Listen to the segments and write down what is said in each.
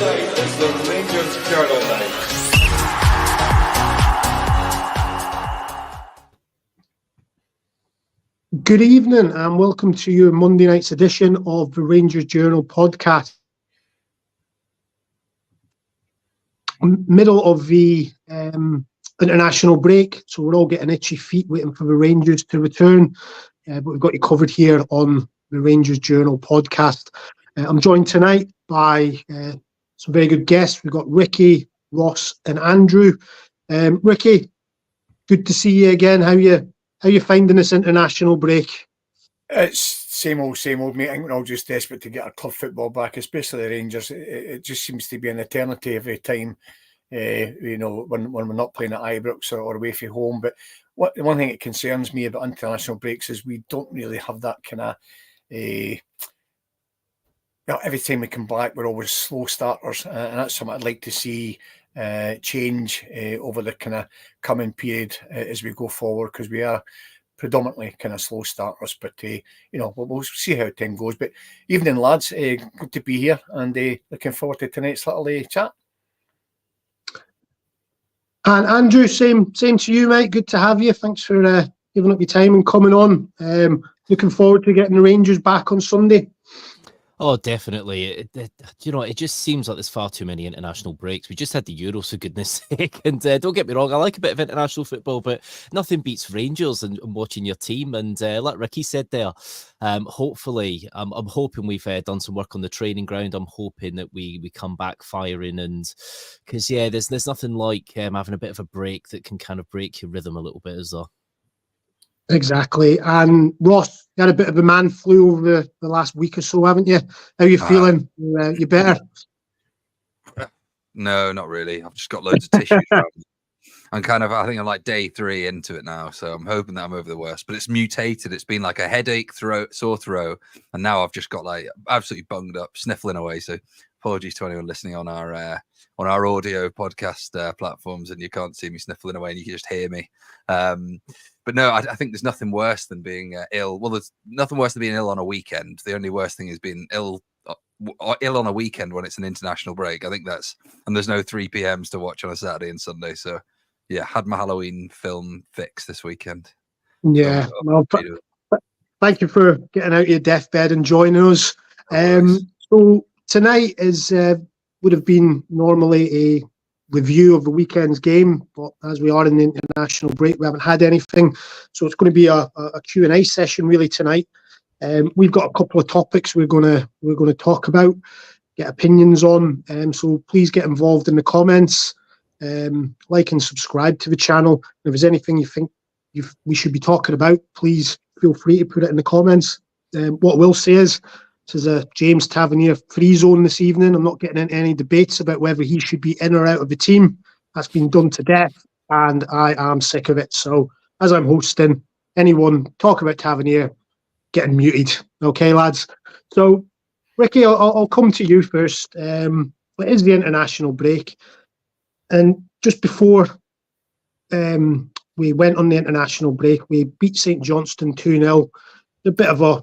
night is the Rangers Journal night. Good evening and welcome to your Monday night's edition of the Rangers Journal podcast. Middle of the international break, so we're all getting itchy feet waiting for the Rangers to return, but we've got you covered here on the Rangers Journal podcast. I'm joined tonight by some very good guests. We've got Ricky, Ross and Andrew. Ricky, good to see you again. How you finding this international break? It's same old, mate. I think we're all just desperate to get our club football back, especially the Rangers. It just seems to be an eternity every time, when we're not playing at Ibrox or away from home. But the one thing that concerns me about international breaks is we don't really have that kind of... every time we come back, we're always slow starters, and that's something I'd like to see change over the kind of coming period as we go forward, because we are predominantly kind of slow starters. But we'll see how time goes. But evening, lads, good to be here, and looking forward to tonight's little chat. And Andrew, same to you, mate. Good to have you. Thanks for giving up your time and coming on. Looking forward to getting the Rangers back on Sunday. Oh, definitely. It just seems like there's far too many international breaks. We just had the Euros, for goodness sake. And don't get me wrong, I like a bit of international football, but nothing beats Rangers and watching your team. And like Ricky said there, hopefully, I'm hoping we've done some work on the training ground. I'm hoping that we come back firing. And because, there's nothing like having a bit of a break that can kind of break your rhythm a little bit, is there? Exactly. And Ross, you had a bit of a man flu over the last week or so, haven't you? How are you feeling? You better? No, not really. I've just got loads of tissues around me. I think I'm like day 3 into it now, so I'm hoping that I'm over the worst. But it's mutated. It's been like a headache, sore throat, and now I've just got like absolutely bunged up, sniffling away. So apologies to anyone listening on our audio podcast platforms, and you can't see me sniffling away, and you can just hear me. But no, I think there's nothing worse than being ill. Well, there's nothing worse than being ill on a weekend. The only worst thing is being ill on a weekend when it's an international break. I think and there's no 3 p.m.s to watch on a Saturday and Sunday. So yeah, had my Halloween film fix this weekend. Yeah, well, thank you for getting out of your deathbed and joining us. So tonight would have been normally a review of the weekend's game, but as we are in the international break, we haven't had anything, so it's going to be a Q&A session really tonight. We've got a couple of topics we're going to talk about, get opinions on, so please get involved in the comments, like and subscribe to the channel. If there's anything you think we should be talking about, please feel free to put it in the comments. What we'll say is, this is a James Tavernier free zone this evening. I'm not getting into any debates about whether he should be in or out of the team. That's been done to death, and I am sick of it. So, as I'm hosting, anyone talk about Tavernier, getting muted. Okay, lads? So, Ricky, I'll come to you first. It is the international break. And just before we went on the international break, we beat St Johnstone 2-0. A bit of a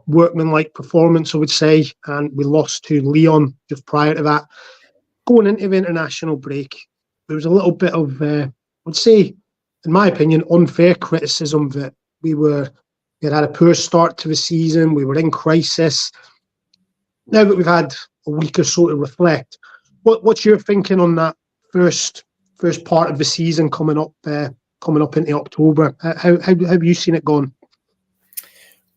workmanlike performance, I would say, and we lost to Lyon just prior to that. Going into the international break, there was a little bit of, I would say, in my opinion, unfair criticism that we had a poor start to the season, we were in crisis. Now that we've had a week or so to reflect, what's your thinking on that first part of the season coming up into October? How have you seen it going?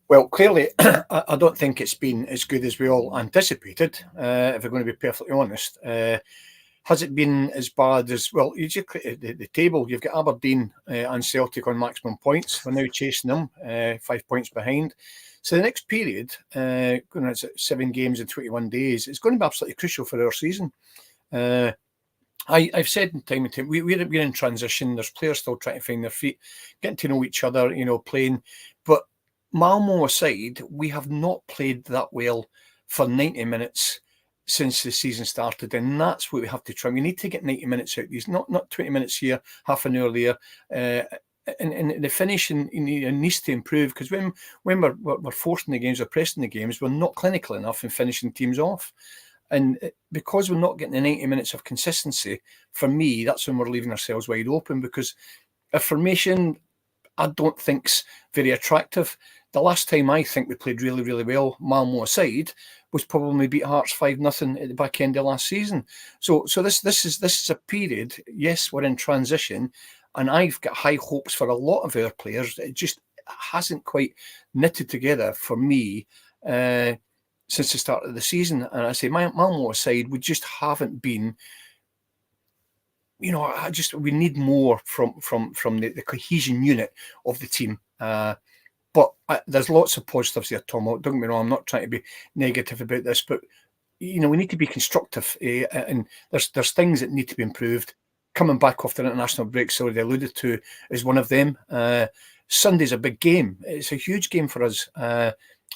Well, clearly, I don't think it's been as good as we all anticipated, if we're going to be perfectly honest. Has it been as bad as... Well, you just look at the table. You've got Aberdeen and Celtic on maximum points. We're now chasing them, 5 points behind. So the next period, going to 7 games in 21 days, is going to be absolutely crucial for our season. I've said in time and time, we're in transition. There's players still trying to find their feet, getting to know each other, playing. But Malmo aside, we have not played that well for 90 minutes since the season started, and that's what we have to try. We need to get 90 minutes out of these, not 20 minutes here, half an hour there. And the finishing needs to improve, because when we're forcing the games or pressing the games, we're not clinical enough in finishing teams off. And because we're not getting the 90 minutes of consistency, for me, that's when we're leaving ourselves wide open, because a formation I don't think's very attractive. The last time I think we played really, really well, Malmo aside, was probably beat Hearts 5-0 at the back end of last season. So this is a period. Yes, we're in transition, and I've got high hopes for a lot of our players. It just hasn't quite knitted together for me since the start of the season. And I say, Malmo aside, we just haven't been. We need more from the cohesion unit of the team. But there's lots of positives there, Thommo. Don't get me wrong, I'm not trying to be negative about this, but we need to be constructive, and there's things that need to be improved. Coming back off the international breaks already alluded to is one of them. Sunday's a big game. It's a huge game for us.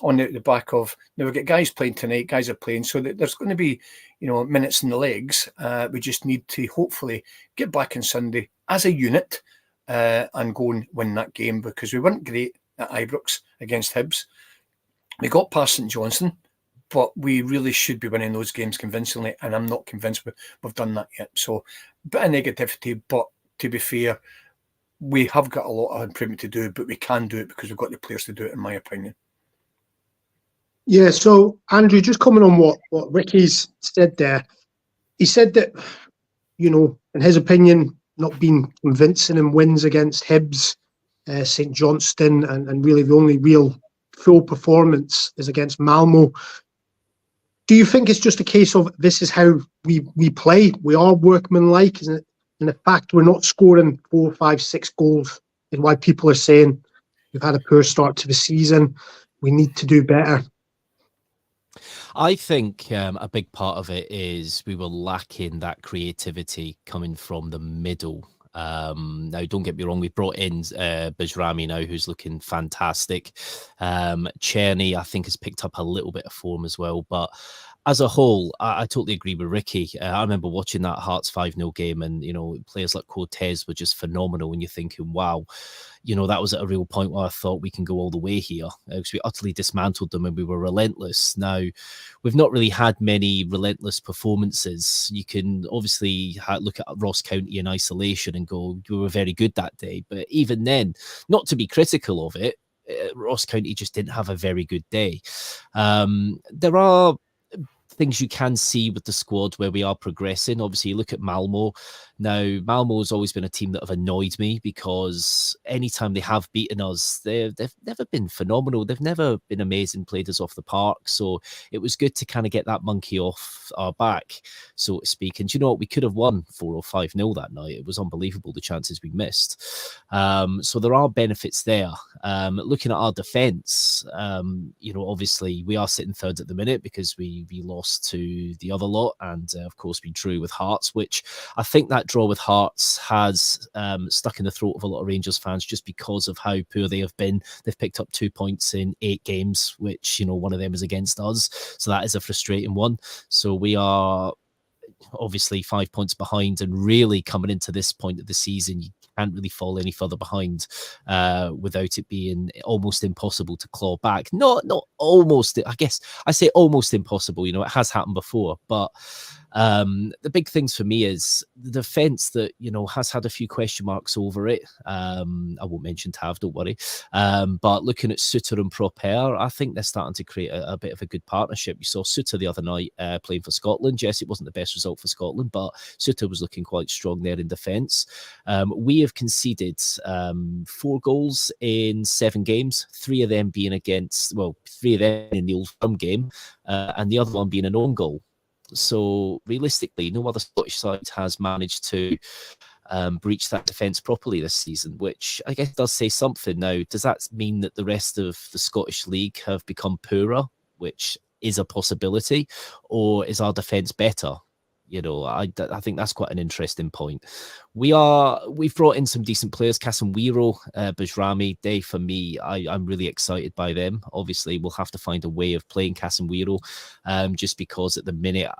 On the back of, now we've got guys playing tonight, guys are playing, so there's going to be minutes in the legs. We just need to hopefully get back on Sunday as a unit and go and win that game, because we weren't great at Ibrox against Hibs. We got past St Johnstone, but we really should be winning those games convincingly, and I'm not convinced we've done that yet. So a bit of negativity, but to be fair, we have got a lot of improvement to do, but we can do it because we've got the players to do it, in my opinion. Yeah, so Andrew, just coming on what Ricky's said there, he said that, in his opinion, not being convincing in wins against Hibs, St Johnstone, and really the only real full performance is against Malmo. Do you think it's just a case of this is how we play? We are workmanlike, isn't it? And the fact we're not scoring 4, 5, 6 goals is why people are saying we've had a poor start to the season. We need to do better. I think a big part of it is we were lacking that creativity coming from the middle. Now, don't get me wrong, we brought in Bajrami now, who's looking fantastic. Czerny, I think, has picked up a little bit of form as well. But as a whole, I totally agree with Ricky. I remember watching that Hearts 5-0 game, and, players like Cortez were just phenomenal. And you're thinking, wow, that was at a real point where I thought we can go all the way here, because we utterly dismantled them and we were relentless. Now, we've not really had many relentless performances. You can obviously look at Ross County in isolation and go, we were very good that day. But even then, not to be critical of it, Ross County just didn't have a very good day. There are things you can see with the squad where we are progressing. Obviously, you look at Malmo. Now, Malmo has always been a team that have annoyed me, because anytime they have beaten us, they've never been phenomenal. They've never been amazing, played us off the park. So it was good to kind of get that monkey off our back, so to speak. And do you know what? We could have won 4 or 5-0 that night. It was unbelievable, the chances we missed. So there are benefits there. Looking at our defence, obviously we are sitting third at the minute because we lost to the other lot, and of course we drew with Hearts, which I think that draw with Hearts has stuck in the throat of a lot of Rangers fans just because of how poor they have been. They've picked up 2 points in 8 games, which, one of them is against us. So that is a frustrating one. So we are obviously 5 points behind, and really coming into this point of the season, you can't really fall any further behind without it being almost impossible to claw back. Not almost, I guess I say almost impossible. It has happened before, but the big things for me is the defense that, has had a few question marks over it. I won't mention Tav, don't worry. But looking at Suter and Proper, I think they're starting to create a bit of a good partnership. You saw Suter the other night playing for Scotland. Yes, it wasn't the best result for Scotland, but Suter was looking quite strong there in defence. We have conceded 4 goals in 7 games, 3 of them being against, 3 of them in the Old Firm game, and the other one being an own goal. So realistically, no other Scottish side has managed to breach that defence properly this season, which I guess does say something. Now, does that mean that the rest of the Scottish League have become poorer, which is a possibility, or is our defence better? I think that's quite an interesting point. We've brought in some decent players, Casemiro, Bajrami. They, for me, I'm really excited by them. Obviously, we'll have to find a way of playing Casemiro, just because at the minute,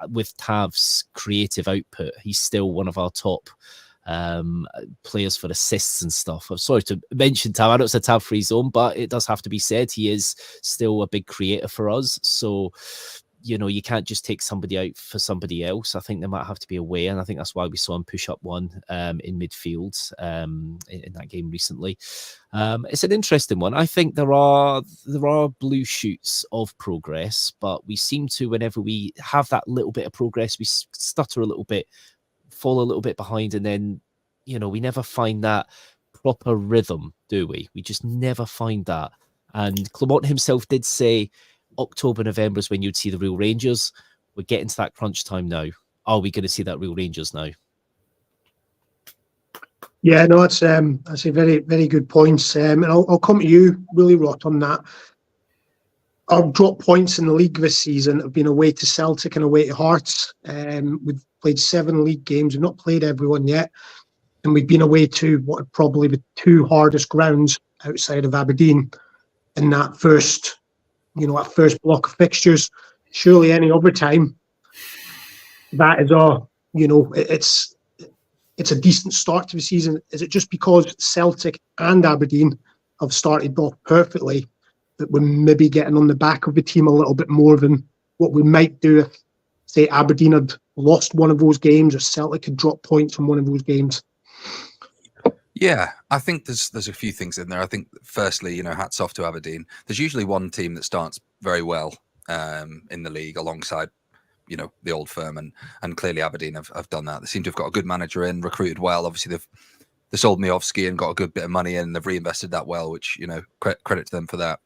with Tav's creative output, he's still one of our top players for assists and stuff. I'm sorry to mention Tav. I know it's a Tav free zone, but it does have to be said. He is still a big creator for us. So you can't just take somebody out for somebody else. I think there might have to be a way, and I think that's why we saw him push up one in midfield in that game recently. It's an interesting one. I think there are blue shoots of progress, but we seem to, whenever we have that little bit of progress, we stutter a little bit, fall a little bit behind, and then we never find that proper rhythm, do we? We just never find that. And Clement himself did say October, November is when you'd see the real Rangers. We're getting to that crunch time now. Are we going to see that real Rangers now? Yeah, no, that's a very, very good points. And I'll come to you, Willie Rott, on that. Our drop points in the league this season have been away to Celtic and away to Hearts. We've played 7 league games. We've not played everyone yet. And we've been away to what are probably the 2 hardest grounds outside of Aberdeen in that first block of fixtures. Surely any other time, that is it's a decent start to the season. Is it just because Celtic and Aberdeen have started off perfectly that we're maybe getting on the back of the team a little bit more than what we might do if, say, Aberdeen had lost one of those games or Celtic had dropped points from one of those games? Yeah, I think there's a few things in there. I think, firstly, hats off to Aberdeen. There's usually one team that starts very well in the league alongside, the old firm, and clearly Aberdeen have done that. They seem to have got a good manager in, recruited well. Obviously, they sold Miovski and got a good bit of money in. They've reinvested that well, which, credit to them for that.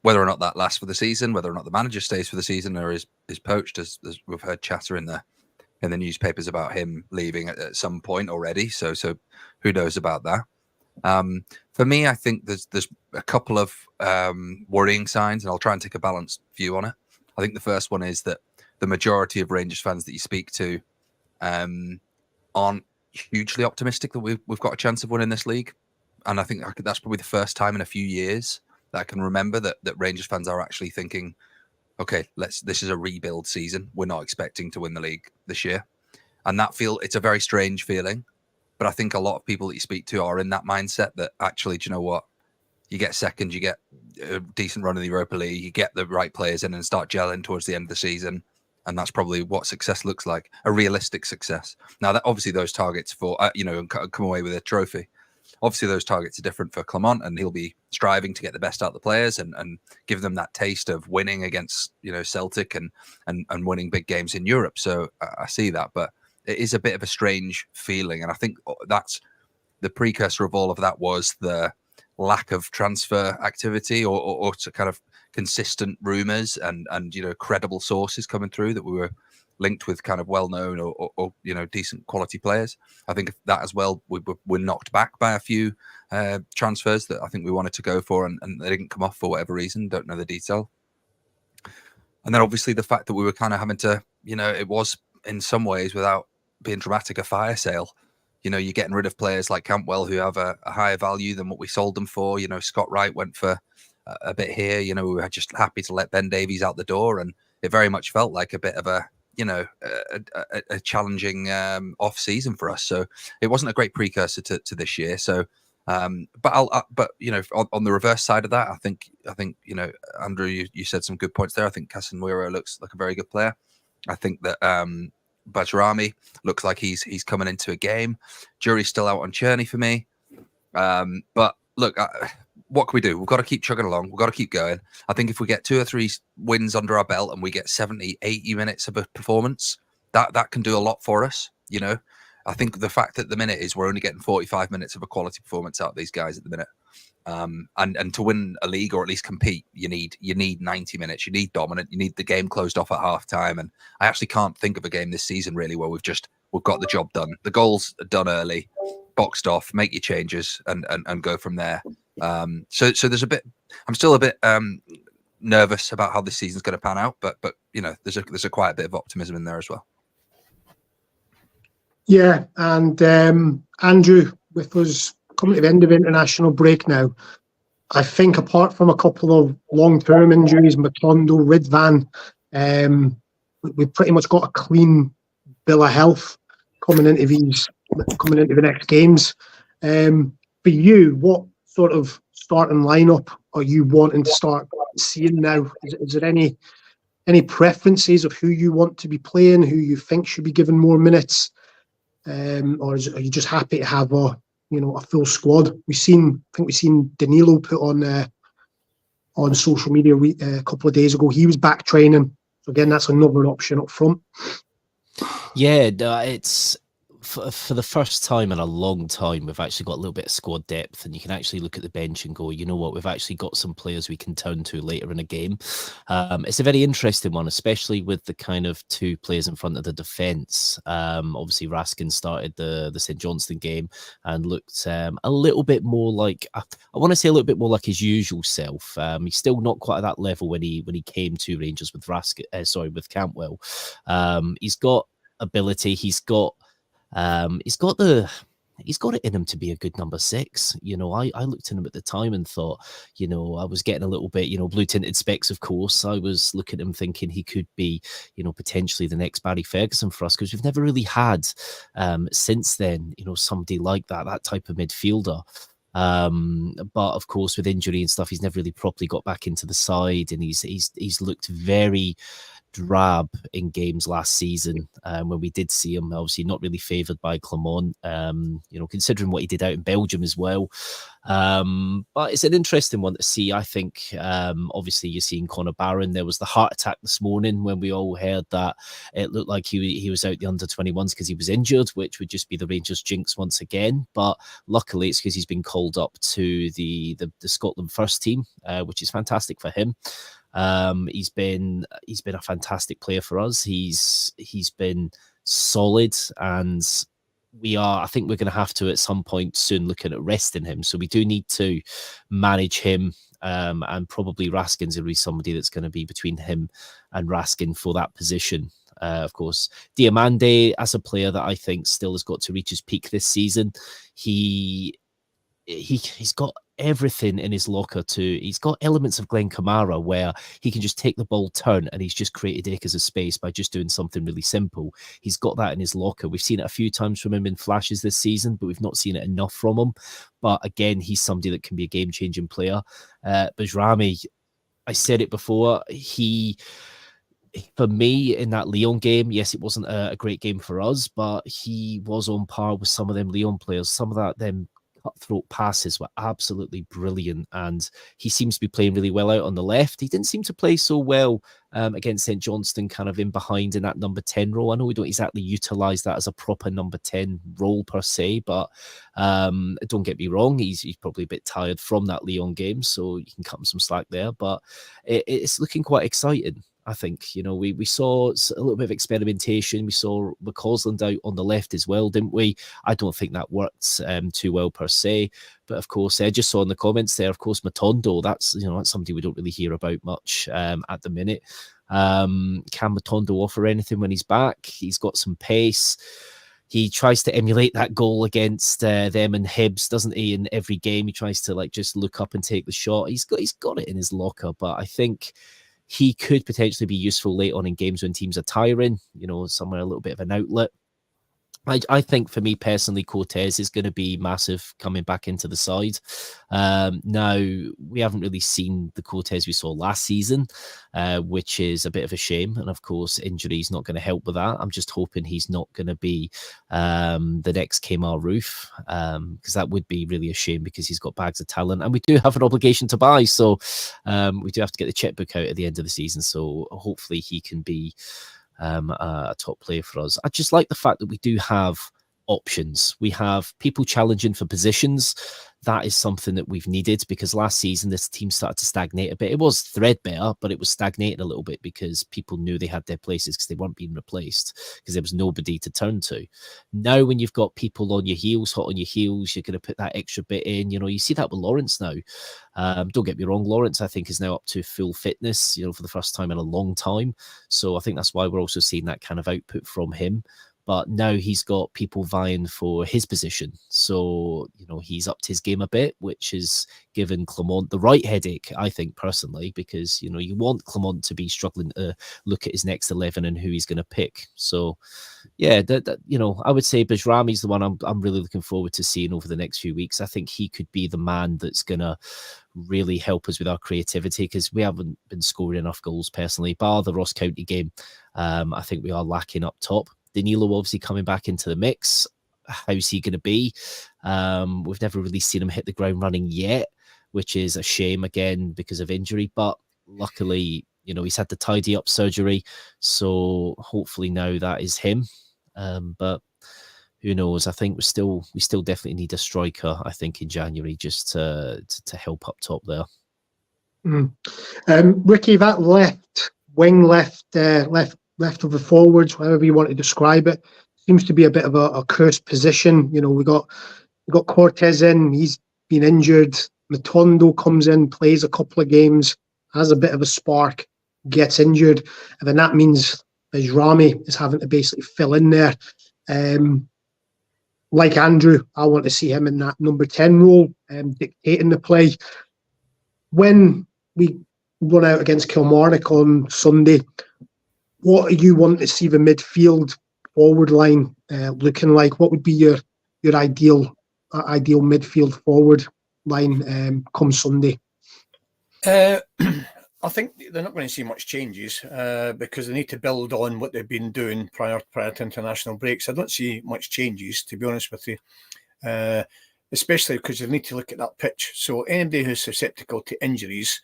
Whether or not that lasts for the season, whether or not the manager stays for the season or is poached, as we've heard chatter in the newspapers about him leaving at some point already. So who knows about that? For me, I think there's a couple of worrying signs, and I'll try and take a balanced view on it. I think the first one is that the majority of Rangers fans that you speak to aren't hugely optimistic that we've got a chance of winning this league. And I think that's probably the first time in a few years that I can remember that Rangers fans are actually thinking, okay, this is a rebuild season. We're not expecting to win the league this year. And it's a very strange feeling. But I think a lot of people that you speak to are in that mindset that actually, do you know what? You get second, you get a decent run in the Europa League, you get the right players in and start gelling towards the end of the season. And that's probably what success looks like, a realistic success. Now, that obviously those targets for, come away with a trophy. Obviously, those targets are different for Clement, and he'll be striving to get the best out of the players and give them that taste of winning against, Celtic and winning big games in Europe. So I see that, but it is a bit of a strange feeling. And I think that's the precursor of all of that was the lack of transfer activity or to kind of consistent rumors and credible sources coming through that we were linked with kind of well-known or decent quality players. I think that as well, we were knocked back by a few transfers that I think we wanted to go for and they didn't come off for whatever reason. Don't know the detail. And then obviously the fact that we were kind of having to, it was in some ways, without being dramatic, a fire sale. You're getting rid of players like Campbell who have a higher value than what we sold them for. Scott Wright went for a bit here. We were just happy to let Ben Davies out the door, and it very much felt like a bit of a challenging off season for us. So it wasn't a great precursor to this year. So, on the reverse side of that, I think Andrew, you said some good points there. I think Casemiro looks like a very good player. I think that Bajrami looks like he's coming into a game. Jury's still out on Cherney for me. But look, what can we do? We've got to keep chugging along. We've got to keep going. I think if we get 2 or 3 wins under our belt and we get 70, 80 minutes of a performance, that can do a lot for us. I think the fact that the minute is we're only getting 45 minutes of a quality performance out of these guys at the minute. And to win a league or at least compete, you need 90 minutes. You need dominant. You need the game closed off at half time. And I actually can't think of a game this season really where we've got the job done. The goals are done early, boxed off, make your changes and go from there. So there's a bit. I'm still a bit nervous about how this season's going to pan out, but there's a quite a bit of optimism in there as well. Yeah, and Andrew, with us coming to the end of international break now, I think apart from a couple of long-term injuries, Matondo, Ridvan, we've pretty much got a clean bill of health coming into the next games. For you, what sort of starting lineup are you wanting to start seeing now? Is there any any preferences of who you want to be playing, who you think should be given more minutes, or are you just happy to have a full squad? I think we've seen Danilo put on social media a couple of days ago. He was back training, so again, that's another option up front. Yeah, it's for the first time in a long time, we've actually got a little bit of squad depth, and you can actually look at the bench and go, you know what, we've actually got some players we can turn to later in a game. It's a very interesting one, especially with the kind of two players in front of the defence. Obviously, Raskin started the St Johnstone game and looked a little bit more like, I want to say a little bit more like his usual self. He's still not quite at that level when he came to Rangers with with Cantwell. He's got ability. He's got it in him to be a good number 6. I looked at him at the time and thought, I was getting a little bit, blue tinted specs, of course. I was looking at him thinking he could be, potentially the next Barry Ferguson for us, because we've never really had since then, somebody like that type of midfielder. But of course, with injury and stuff, he's never really properly got back into the side, and he's looked very drab in games last season when we did see him. Obviously not really favoured by Clermont, considering what he did out in Belgium as well. But it's an interesting one to see. I think obviously you're seeing Connor Barron. There was the heart attack this morning when we all heard that it looked like he was out the under-21s because he was injured, which would just be the Rangers jinx once again. But luckily it's because he's been called up to the Scotland first team, which is fantastic for him. He's been a fantastic player for us. He's been solid, and I think we're going to have to at some point soon looking at resting him. So we do need to manage him, and probably Raskin's going to be somebody that's going to be between him and Raskin for that position. Of course, Diamande, as a player that I think still has got to reach his peak this season. He's got everything in his locker he's got elements of Glenn Kamara where he can just take the ball, turn, and he's just created acres of space by just doing something really simple. He's got that in his locker. We've seen it a few times from him in flashes this season, but we've not seen it enough from him. But again, he's somebody that can be a game-changing player. Bajrami, I said it before, for me, in that Lyon game, yes, it wasn't a great game for us, but he was on par with some of them Lyon players. Some of them cutthroat passes were absolutely brilliant, and he seems to be playing really well out on the left. He didn't seem to play so well against St Johnstone, kind of in behind in that number 10 role. I know we don't exactly utilise that as a proper number 10 role per se, but don't get me wrong, he's probably a bit tired from that Lyon game, so you can cut him some slack there. But it's looking quite exciting. I think, we saw a little bit of experimentation. We saw McCausland out on the left as well, didn't we? I don't think that worked too well per se. But of course, I just saw in the comments there, of course, Matondo, that's somebody we don't really hear about much at the minute. Can Matondo offer anything when he's back? He's got some pace. He tries to emulate that goal against them and Hibs, doesn't he? In every game, he tries to just look up and take the shot. He's got it in his locker, but I think he could potentially be useful late on in games when teams are tiring, somewhere a little bit of an outlet. I think for me personally, Cortez is going to be massive coming back into the side. Now, we haven't really seen the Cortez we saw last season, which is a bit of a shame. And of course, injury is not going to help with that. I'm just hoping he's not going to be the next Kemar Roof, because that would be really a shame because he's got bags of talent and we do have an obligation to buy. So we do have to get the checkbook out at the end of the season. So hopefully he can be a top player for us. I just like the fact that we do have options. We have people challenging for positions. That is something that we've needed because last season this team started to stagnate a bit. It was threadbare, but it was stagnating a little bit because people knew they had their places because they weren't being replaced because there was nobody to turn to. Now, when you've got people on your heels, hot on your heels, you're going to put that extra bit in. You see that with Lawrence now. Don't get me wrong, Lawrence, I think, is now up to full fitness, for the first time in a long time. So I think that's why we're also seeing that kind of output from him. but now he's got people vying for his position. So, he's upped his game a bit, which has given Clement the right headache, I think, personally, because, you want Clement to be struggling to look at his next 11 and who he's going to pick. So, yeah, I would say Bajrami's the one I'm really looking forward to seeing over the next few weeks. I think he could be the man that's going to really help us with our creativity, because we haven't been scoring enough goals personally, bar the Ross County game. I think we are lacking up top. Danilo obviously coming back into the mix. How's he going to be? We've never really seen him hit the ground running yet, which is a shame again because of injury. But luckily, he's had the tidy up surgery, so hopefully now that is him. But who knows? I think we still definitely need a striker, I think, in January, just to help up top there. Ricky, that left wing, left of the forwards, however you want to describe it, seems to be a bit of a cursed position. We got Cortez in, he's been injured. Matondo comes in, plays a couple of games, has a bit of a spark, gets injured, and then that means Bajrami is having to basically fill in there. Like Andrew, I want to see him in that number 10 role, dictating the play. When we run out against Kilmarnock on Sunday, what do you want to see the midfield forward line looking like? What would be your ideal midfield forward line come Sunday? I think they're not going to see much changes because they need to build on what they've been doing prior to international breaks. I don't see much changes, to be honest with you, especially because you need to look at that pitch. So anybody who's susceptible to injuries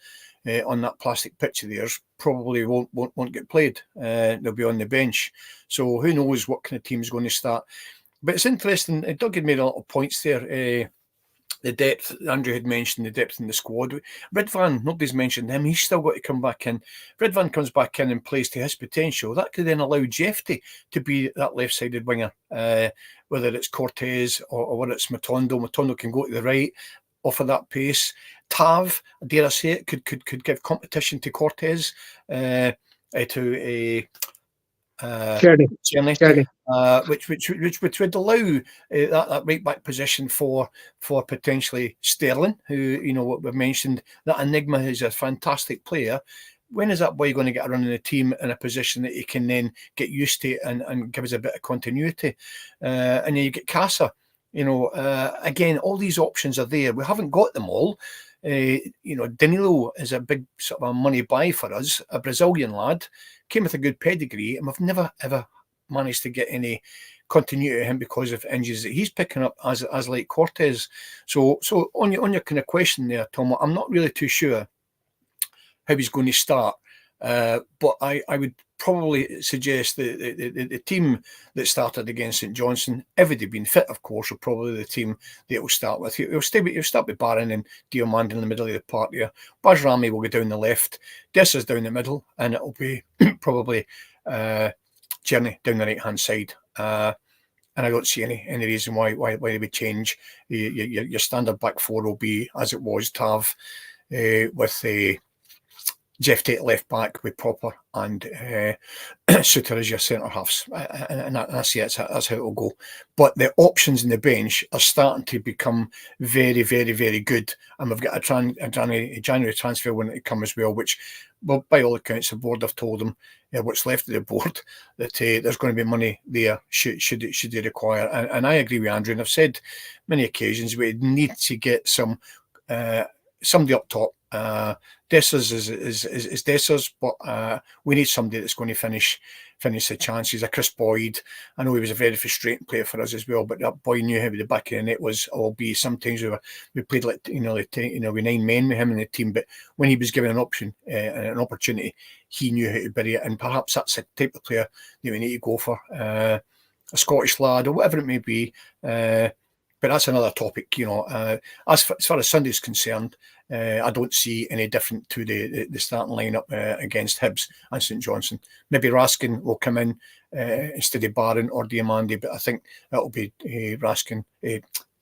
on that plastic pitch of theirs probably won't get played. They'll be on the bench. So who knows what kind of team is going to start. But it's interesting. Doug had made a lot of points there. The depth, Andrew had mentioned the depth in the squad. Ridvan, nobody's mentioned him. He's still got to come back in. Ridvan comes back in and plays to his potential. That could then allow Jefty to be that left-sided winger, whether it's Cortez or whether it's Matondo. Matondo can go to the right, offer that pace. Tav, dare I say it, could give competition to Cortez, to a Kearney. Which would allow that right back position for potentially Sterling, who what we've mentioned, that enigma is a fantastic player. When is that boy going to get around in the team in a position that he can then get used to and give us a bit of continuity? And then you get Casa. Again, all these options are there. We haven't got them all. Danilo is a big sort of a money buy for us, a Brazilian lad, came with a good pedigree, and we've never ever managed to get any continuity of him because of injuries that he's picking up as like Cortez. So on your kind of question there, Thommo, I'm not really too sure how he's going to start. But I would probably suggest the team that started against St Johnstone, everybody being fit, of course, will probably the team that will start with. He'll start with Barron and Diomande in the middle of the park here. Bajrami will go down the left, Dessa's down the middle, and it'll be probably Tierney down the right-hand side. And I don't see any reason why they would change. Your standard back four will be as it was, Tav, with Jeff Tate left back with Popper and Suter as your centre halves, and I see that's how it will go. But the options in the bench are starting to become very, very, very good, and we've got a January transfer window to come as well, which, well, by all accounts, the board have told them, what's left of the board, that there's going to be money there should they require. And I agree with Andrew, and I've said many occasions we need to get somebody up top. Dessers is Dessers, but we need somebody that's going to finish the chances. A Chris Boyd, I know he was a very frustrating player for us as well, but that boy knew how the back of the net was. Albeit sometimes we played with 9 men with him in the team, but when he was given an option and an opportunity, he knew how to bury it. And perhaps that's the type of player that we need to go for, a Scottish lad or whatever it may be. But that's another topic, As far as Sunday's concerned, I don't see any different to the starting lineup against Hibs and St Johnstone. Maybe Raskin will come in instead of Barron or Diomande, but I think that'll be Raskin,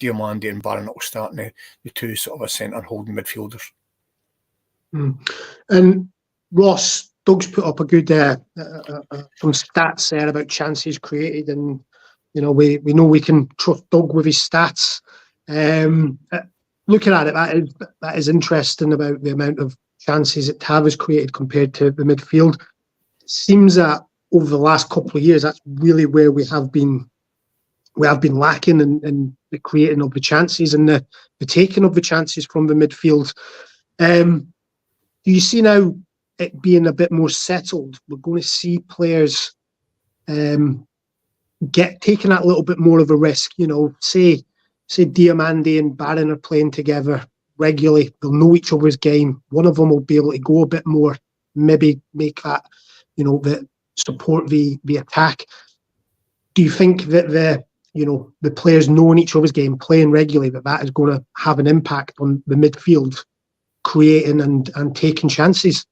Diomande and Barron that will start the two sort of a centre holding midfielders. And Ross, Doug's put up a good some stats there about chances created, and we know we can trust Doug with his stats. Looking at it, that is interesting about the amount of chances that Tav has created compared to the midfield. It seems that over the last couple of years, that's really where we have been lacking in the creating of the chances and the taking of the chances from the midfield. Do you see now it being a bit more settled? We're going to see players taking that little bit more of a risk. Say Diamande and Barron are playing together regularly. They'll know each other's game. One of them will be able to go a bit more, maybe make that, that support the attack. Do you think that the players knowing each other's game, playing regularly, that is going to have an impact on the midfield, creating and taking chances?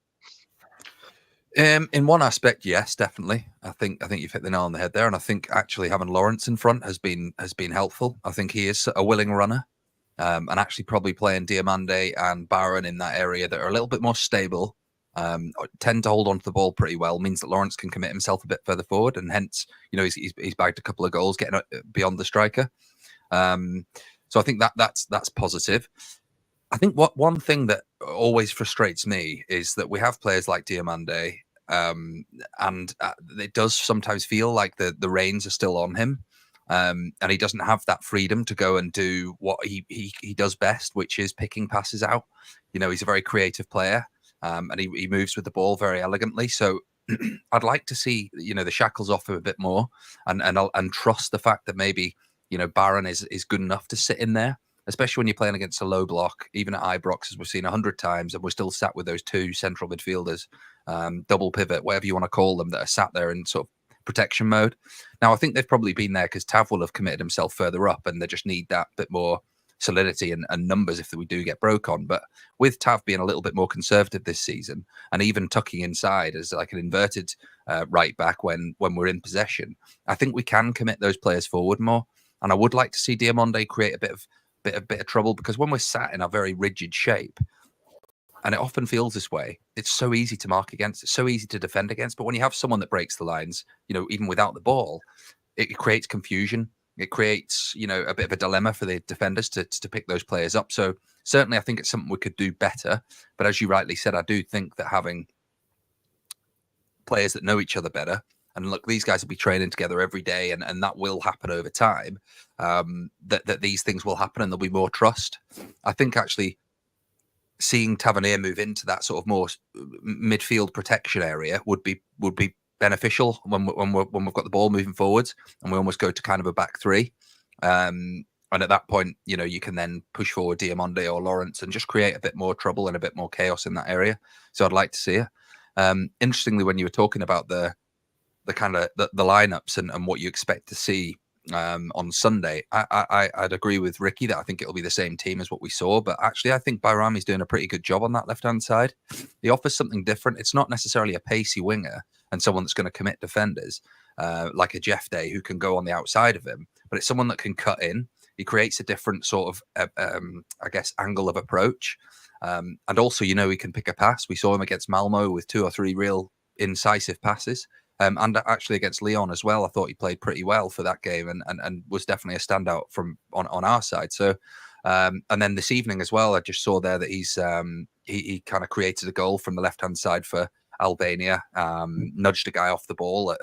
In one aspect, yes, definitely. I think you've hit the nail on the head there, and I think actually having Lawrence in front has been helpful. I think he is a willing runner, and actually probably playing Diamande and Barron in that area that are a little bit more stable, tend to hold onto the ball pretty well, means that Lawrence can commit himself a bit further forward, and hence he's bagged a couple of goals getting beyond the striker. So I think that's positive. I think one thing that always frustrates me is that we have players like Diamande, and it does sometimes feel like the reins are still on him, and he doesn't have that freedom to go and do what he does best, which is picking passes out. He's a very creative player, and he moves with the ball very elegantly. So I'd like to see the shackles off him a bit more, and trust the fact that maybe Barron is good enough to sit in there. Especially when you're playing against a low block, even at Ibrox, as we've seen 100 times, and we're still sat with those two central midfielders, double pivot, whatever you want to call them, that are sat there in sort of protection mode. Now, I think they've probably been there because Tav will have committed himself further up, and they just need that bit more solidity and numbers if we do get broke on. But with Tav being a little bit more conservative this season, and even tucking inside as like an inverted right back when we're in possession, I think we can commit those players forward more. And I would like to see Diamande create a bit of trouble, because when we're sat in a very rigid shape, and it often feels this way, it's so easy to mark against, it's so easy to defend against. But when you have someone that breaks the lines, even without the ball, it creates confusion. It creates, a bit of a dilemma for the defenders to pick those players up. So certainly I think it's something we could do better. But as you rightly said, I do think that having players that know each other better, and look, these guys will be training together every day, and that will happen over time, that these things will happen and there'll be more trust. I think actually seeing Tavernier move into that sort of more midfield protection area would be beneficial when we've got the ball moving forwards, and we almost go to kind of a back three. And at that point, you can then push forward Diamande or Lawrence and just create a bit more trouble and a bit more chaos in that area. So I'd like to see it. Interestingly, when you were talking about the kind of the lineups and what you expect to see on Sunday, I'd agree with Ricky that I think it'll be the same team as what we saw. But actually, I think Bayrami's doing a pretty good job on that left-hand side. He offers something different. It's not necessarily a pacey winger and someone that's going to commit defenders like a Jeff Day who can go on the outside of him, but it's someone that can cut in. He creates a different sort of, I guess, angle of approach. And also, he can pick a pass. We saw him against Malmo with 2 or 3 real incisive passes. And actually against Lyon as well, I thought he played pretty well for that game and was definitely a standout from on our side. So, and then this evening as well, I just saw there that he's he kind of created a goal from the left-hand side for Albania, nudged a guy off the ball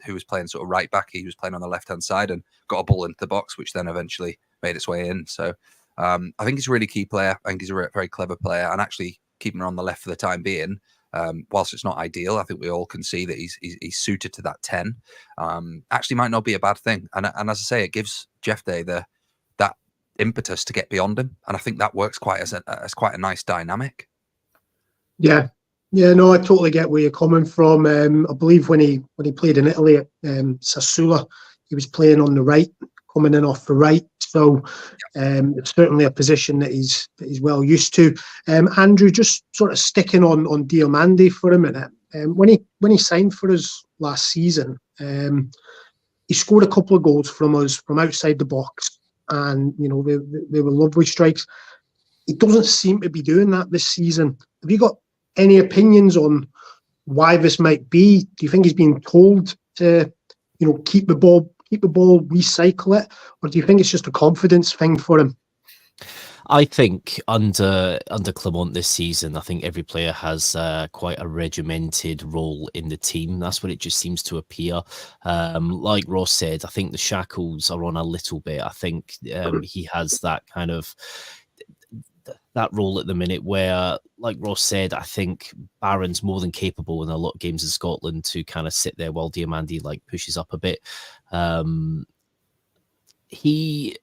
who was playing sort of right back. He was playing on the left-hand side and got a ball into the box, which then eventually made its way in. So I think he's a really key player. I think he's a very clever player, and actually keeping him on the left for the time being, whilst it's not ideal, I think we all can see that he's suited to that 10. Actually might not be a bad thing. And as I say, it gives Jeff Day that impetus to get beyond him. And I think that works as quite a nice dynamic. Yeah. Yeah, no, I totally get where you're coming from. I believe when he played in Italy at Sassuolo, he was playing on the right, coming in off the right. So it's certainly a position that he's well used to. Andrew, just sort of sticking on Diamande for a minute. When he signed for us last season, he scored a couple of goals from us from outside the box, and they were lovely strikes. He doesn't seem to be doing that this season. Have you got any opinions on why this might be? Do you think he's being told to keep the ball keep the ball, recycle it, or do you think it's just a confidence thing for him? I think under Clement this season, I think every player has quite a regimented role in the team. That's what it just seems to appear. Like Ross said, I think the shackles are on a little bit. I think he has that kind of that role at the minute where, like Ross said, I think Barron's more than capable in a lot of games in Scotland to kind of sit there while Diamandi like pushes up a bit. He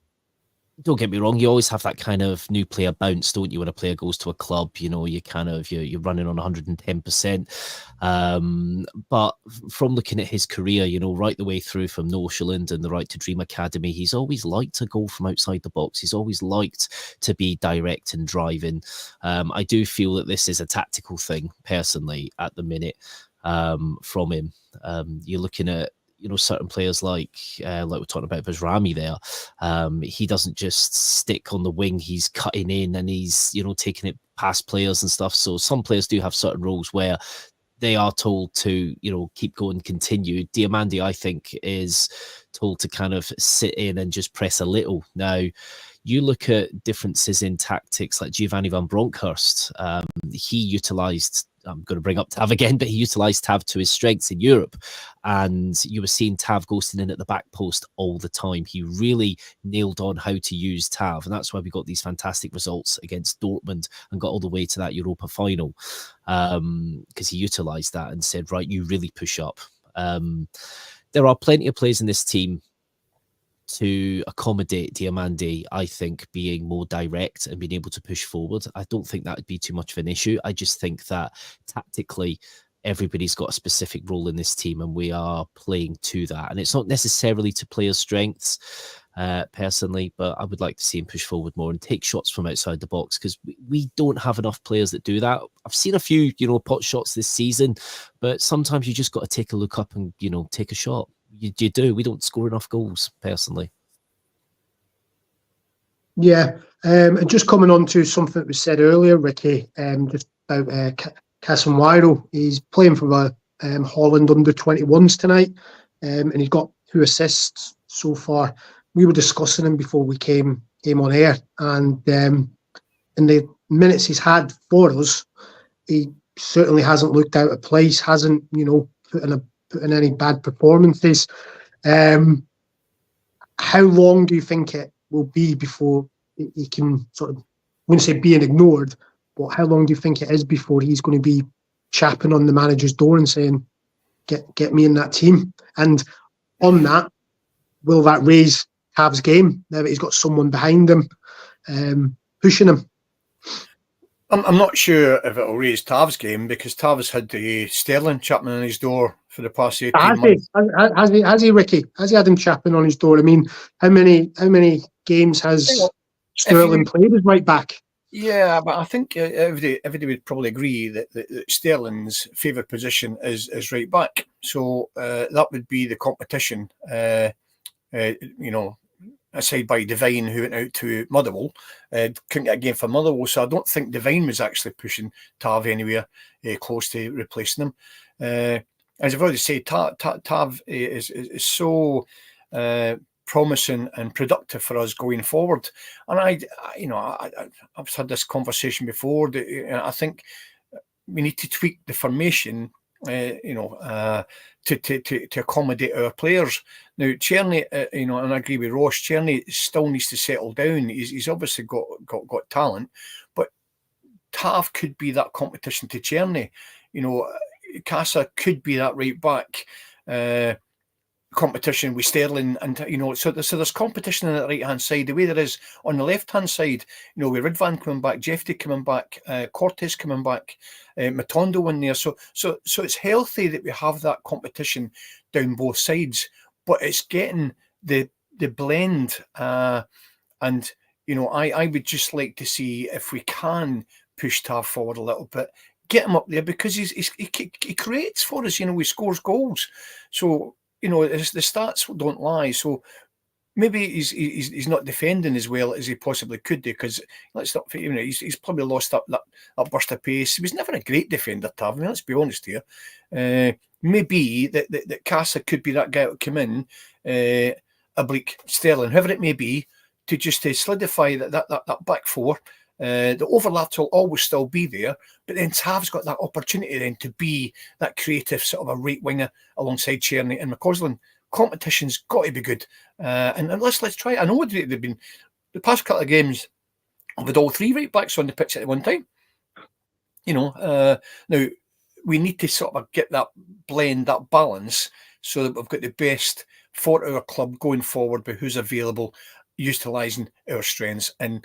Don't get me wrong, you always have that kind of new player bounce, don't you? When a player goes to a club, you know, you're running on 110%. But from looking at his career, you know, right the way through from Northland and the Right to Dream Academy, he's always liked to go from outside the box. He's always liked to be direct and driving. I do feel that this is a tactical thing, personally, at the minute, from him. You're looking at, you know, certain players like we're talking about Basrami there. He doesn't just stick on the wing, he's cutting in and he's, you know, taking it past players and stuff. So some players do have certain roles where they are told to, you know, keep going, continue. Diamandi, I think, is told to kind of sit in and just press a little. Now, you look at differences in tactics like Giovanni van Bronckhorst. He utilised, I'm going to bring up Tav again, but he utilised Tav to his strengths in Europe. And you were seeing Tav ghosting in at the back post all the time. He really nailed on how to use Tav. And that's why we got these fantastic results against Dortmund and got all the way to that Europa final. Because he utilised that and said, right, you really push up. There are plenty of players in this team to accommodate Diamandi, I think, being more direct and being able to push forward. I don't think that would be too much of an issue. I just think that tactically, everybody's got a specific role in this team and we are playing to that. And it's not necessarily to players' strengths, personally, but I would like to see him push forward more and take shots from outside the box because we don't have enough players that do that. I've seen a few, you know, pot shots this season, but sometimes you just got to take a look up and, you know, take a shot. You do. We don't score enough goals, personally. Yeah, and just coming on to something that was said earlier, Ricky, just about Casemiro. He's playing for the Holland under-21s tonight, and he's got 2 assists so far. We were discussing him before we came on air, and in the minutes he's had for us, he certainly hasn't looked out of place, hasn't, you know, put in any bad performances. How long do you think it will be before he can sort of, I wouldn't say being ignored, but how long do you think it is before he's going to be chapping on the manager's door and saying, get me in that team? And on that, will that raise Tav's game now that he's got someone behind him pushing him? I'm not sure if it'll raise Tav's game because Tav has had the Sterling chapping on his door for the past 18 months. Has he, Ricky? Has he had him chapping on his door? I mean, how many games has Sterling played as right back? Yeah, but I think everybody would probably agree that Sterling's favourite position is right back. So that would be the competition, you know, aside by Devine, who went out to Motherwell, couldn't get a game for Motherwell. So I don't think Devine was actually pushing Tav anywhere close to replacing him. As I've already said, Tav is so promising and productive for us going forward. And I've had this conversation before. I think we need to tweak the formation, to accommodate our players. Now, Czerny, and I agree with Ross, Czerny still needs to settle down. He's obviously got talent, but Tav could be that competition to Czerny. You know, Casa could be that right back competition with Sterling, and so there's competition on the right hand side the way there is on the left hand side. You know, with Ridvan coming back, Jeffrey coming back, Cortez coming back, Matondo in there. So it's healthy that we have that competition down both sides, but it's getting the blend. And I would just like to see if we can push Tav forward a little bit, get him up there because he creates for us. He scores goals. So the stats don't lie. So maybe he's not defending as well as he possibly could do, because let's not, he's probably lost that burst of pace. He was never a great defender, Tav. Let's be honest here. Maybe that Casa could be that guy that come in a Bleak, Sterling, whoever it may be, to just solidify that back four. The overlaps will always still be there, but then Tav's got that opportunity then to be that creative sort of a right winger alongside Czerny and McCausland. Competition's got to be good, and let's try it. I know they've been the past couple of games. I've had all three right backs on the pitch at one time. Now we need to sort of get that blend, that balance, so that we've got the best for our club going forward, but who's available, utilising our strengths. And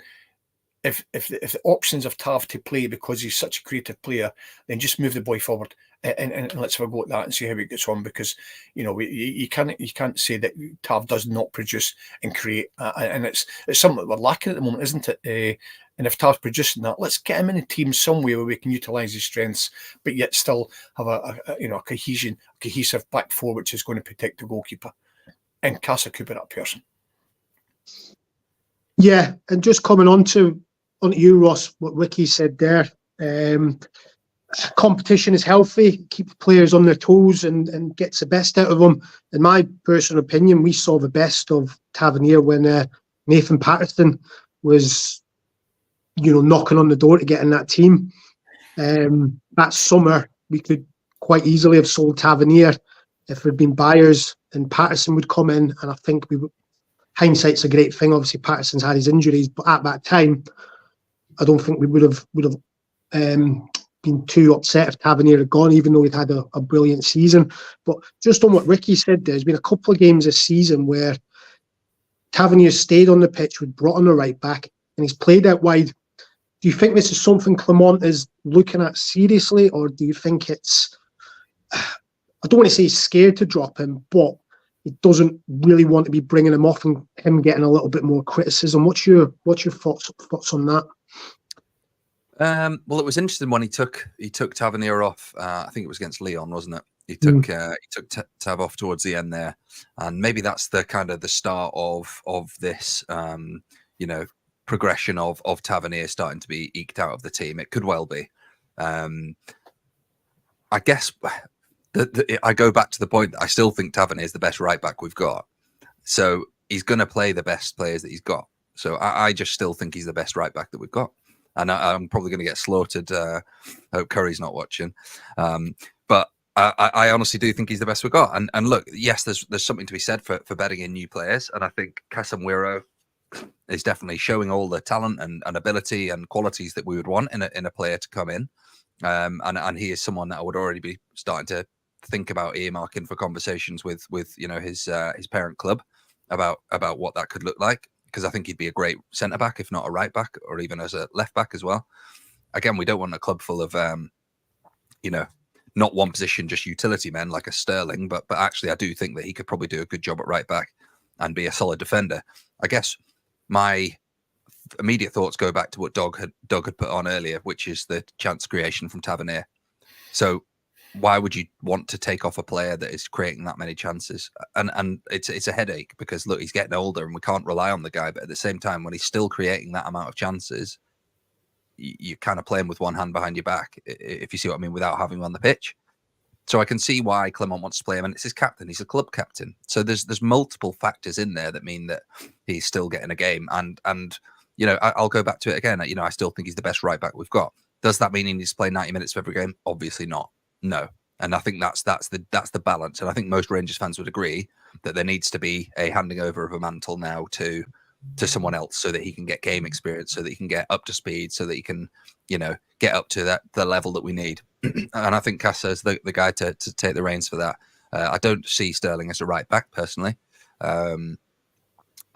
if the options of Tav to play because he's such a creative player, then just move the boy forward and let's have a go at that and see how he gets on. Because you can't say that Tav does not produce and create, and it's something that we're lacking at the moment, isn't it? And if Tav's producing that, let's get him in a team somewhere where we can utilise his strengths, but yet still have a cohesive back four, which is going to protect the goalkeeper and Casa Cooper that person. Yeah, and just coming on to you, Ross, what Ricky said there. Competition is healthy, keep the players on their toes and gets the best out of them. In my personal opinion, we saw the best of Tavernier when Nathan Patterson was, knocking on the door to get in that team. That summer, we could quite easily have sold Tavernier if there'd been buyers, and Patterson would come in, and I think hindsight's a great thing. Obviously, Patterson's had his injuries, but at that time, I don't think we would have been too upset if Tavernier had gone, even though he'd had a brilliant season. But just on what Ricky said, there's been a couple of games this season where Tavernier stayed on the pitch with Brought on the right back, and he's played out wide. Do you think this is something Clement is looking at seriously, or do you think it's, I don't want to say he's scared to drop him, but he doesn't really want to be bringing him off and him getting a little bit more criticism? What's your thoughts on that? Well, it was interesting when he took Tavernier off. I think it was against Lyon, wasn't it? He took Tav off towards the end there, and maybe that's the kind of the start of this progression of Tavernier starting to be eked out of the team. It could well be. I guess I go back to the point that I still think Tavernier is the best right back we've got. So he's going to play the best players that he's got. So I just still think he's the best right back that we've got. And I'm probably going to get slaughtered. I hope Curry's not watching. But I honestly do think he's the best we've got. And look, yes, there's something to be said for betting in new players. And I think Casemiro is definitely showing all the talent and ability and qualities that we would want in a player to come in. And he is someone that I would already be starting to think about earmarking for conversations with his parent club about what that could look like, because I think he'd be a great centre back, if not a right back, or even as a left back as well. Again, we don't want a club full of not one position, just utility men like a Sterling, but actually I do think that he could probably do a good job at right back and be a solid defender. I guess my immediate thoughts go back to what Doug had put on earlier, which is the chance creation from Tavernier. So why would you want to take off a player that is creating that many chances? And it's a headache, because look, he's getting older and we can't rely on the guy. But at the same time, when he's still creating that amount of chances, you kind of play him with one hand behind your back, if you see what I mean, without having him on the pitch. So I can see why Clement wants to play him, and it's his captain. He's a club captain. So there's multiple factors in there that mean that he's still getting a game. And I'll go back to it again. I still think he's the best right back we've got. Does that mean he needs to play 90 minutes for every game? Obviously not. No. And I think that's the balance. And I think most Rangers fans would agree that there needs to be a handing over of a mantle now to someone else, so that he can get game experience, so that he can get up to speed, so that he can, get up to the level that we need. And I think Casa is the guy to take the reins for that. I don't see Sterling as a right back personally. I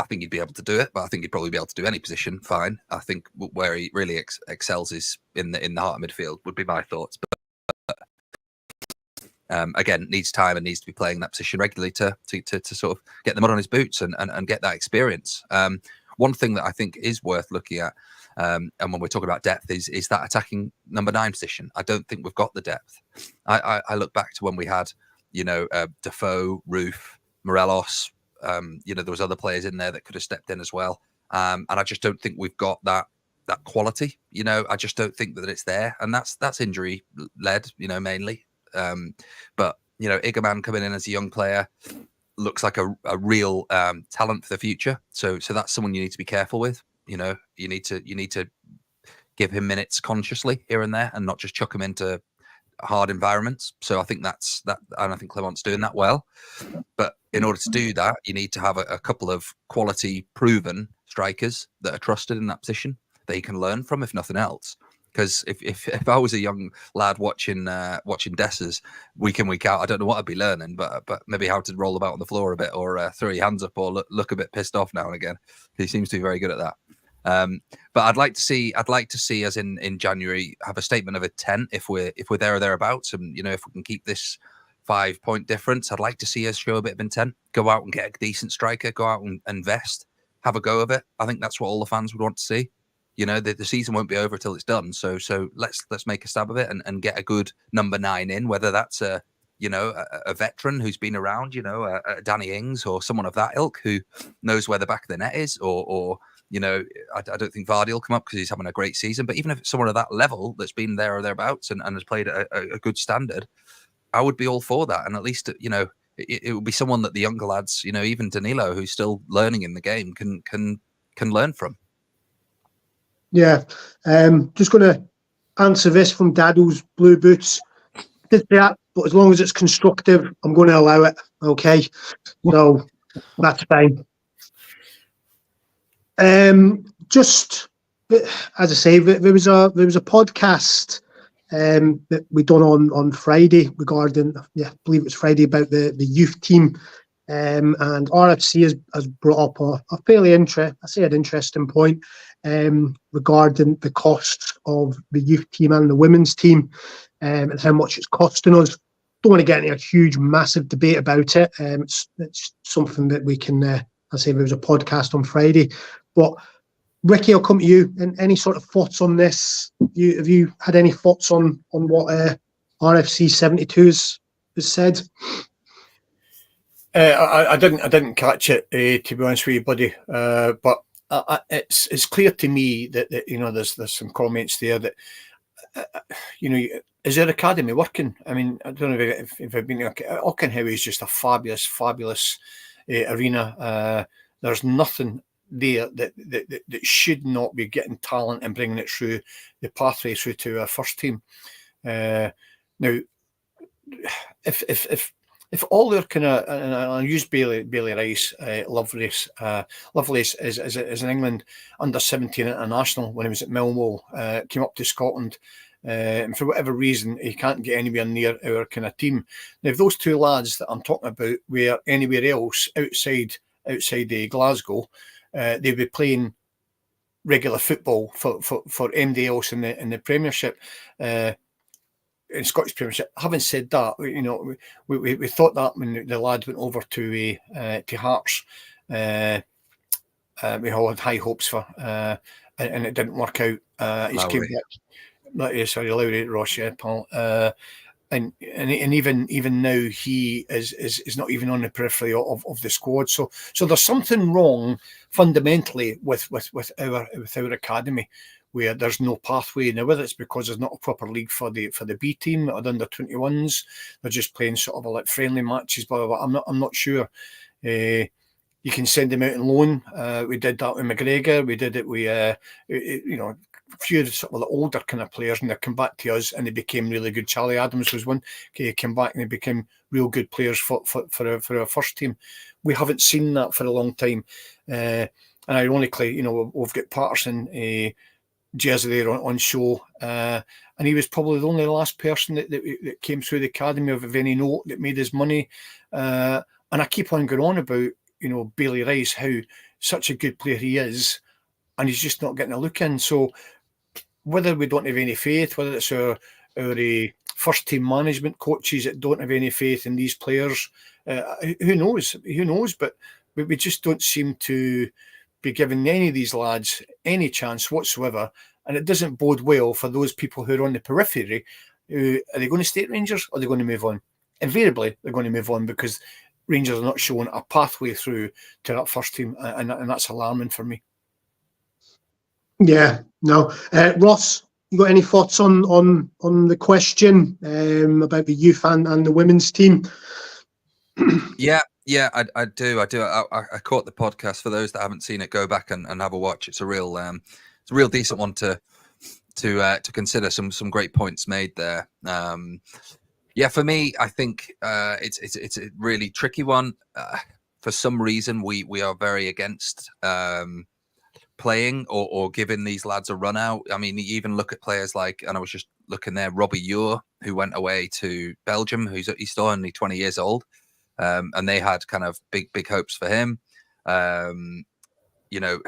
think he'd be able to do it, but I think he'd probably be able to do any position fine. I think where he really excels is in the heart of midfield, would be my thoughts. But again, needs time and needs to be playing that position regularly to sort of get the mud on his boots and get that experience. One thing that I think is worth looking at, and when we're talking about depth, is that attacking number 9 position. I don't think we've got the depth. I look back to when we had, Defoe, Roof, Morelos. There was other players in there that could have stepped in as well. And I just don't think we've got that quality. I just don't think that it's there, and that's injury led, mainly. But Igaman coming in as a young player, looks like a real talent for the future. So that's someone you need to be careful with. You know, you need to give him minutes consciously here and there, and not just chuck him into hard environments. So I think that's that, and I think Clement's doing that well. But in order to do that, you need to have a couple of quality, proven strikers that are trusted in that position that he can learn from, if nothing else. Because if I was a young lad watching Dessers week in, week out, I don't know what I'd be learning, but maybe how to roll about on the floor a bit, or throw your hands up, or look a bit pissed off now and again. He seems to be very good at that. But I'd like to see us in January have a statement of intent if we're there or thereabouts, and you know, if we can keep this 5-point difference, I'd like to see us show a bit of intent, go out and get a decent striker, go out and invest, have a go of it. I think that's what all the fans would want to see. You know, the season won't be over till it's done. So let's make a stab of it and get a good number 9 in, whether that's a veteran who's been around, you know, a Danny Ings or someone of that ilk who knows where the back of the net is, or you know, I don't think Vardy will come up because he's having a great season. But even if it's someone of that level that's been there or thereabouts and has played at a good standard, I would be all for that. And at least, you know, it would be someone that the younger lads, you know, even Danilo, who's still learning in the game, can learn from. Yeah, just going to answer this from Daddle's Blue Boots. Did that, but as long as it's constructive, I'm going to allow it. Okay, so that's fine. Just as I say, there was a podcast that we done on Friday regarding, I believe it was Friday, about the youth team, and RFC has brought up a fairly interesting point regarding the costs of the youth team and the women's team, and how much it's costing us. Don't want to get into a huge, massive debate about it. It's something that we can, I say there was a podcast on Friday. But Ricky, I'll come to you. And any sort of thoughts on this? Have you had any thoughts on what RFC 72 has said? I didn't catch it, to be honest with you, buddy. But it's clear to me that you know, there's some comments there that you know, is their academy working? I mean, I don't know if I've been. Auchenhowie is just a fabulous arena. There's nothing there that should not be getting talent and bringing it through the pathway through to our first team. Now, if all their kind of, and I'll use Bailey Rice, Lovelace is in England under 17 international when he was at Millwall, came up to Scotland, and for whatever reason he can't get anywhere near our kind of team. Now, if those two lads that I'm talking about were anywhere else outside Glasgow, they'd be playing regular football for MD else in the Premiership. In Scottish Premiership. Having said that, you know, we thought that when the lad went over to Hearts, we all had high hopes for, and it didn't work out. He's came back. Sorry, Lowry, Ross, yeah, Paul. And even now he is not even on the periphery of the squad. So there's something wrong fundamentally with our academy, where there's no pathway. Now, whether it's because there's not a proper league for the B team or the under 21s, they're just playing sort of like friendly matches, blah, blah, blah. I'm not sure. You can send them out on loan. We did that with McGregor. We did it with you know, a few sort of the older kind of players, and they come back to us and they became really good. Charlie Adams was one. He came back and they became real good players for our first team. We haven't seen that for a long time. And ironically, you know, we've got Patterson jersey there on show, and he was probably the only last person that came through the academy of any note that made his money. And I keep on going on about, you know, Bailey Rice, how such a good player he is, and he's just not getting a look in. So whether we don't have any faith, whether it's our first team management coaches that don't have any faith in these players, who knows? But we just don't seem to be giving any of these lads any chance whatsoever, and it doesn't bode well for those people who are on the periphery. Are they going to stay at Rangers, or are they going to move on? Invariably, they're going to move on because Rangers are not showing a pathway through to that first team, and that's alarming for me. Yeah, no. Ross, you got any thoughts on the question about the youth and the women's team? Yeah, Yeah, I do. I caught the podcast. For those that haven't seen it, go back and have a watch. It's a real decent one to consider. Some great points made there. Yeah, for me, I think it's a really tricky one. For some reason, we are very against playing or giving these lads a run out. I mean, you even look at players like, and I was just looking there, Robbie Ure, who went away to Belgium, he's still only 20 years old, and they had kind of big hopes for him. You know,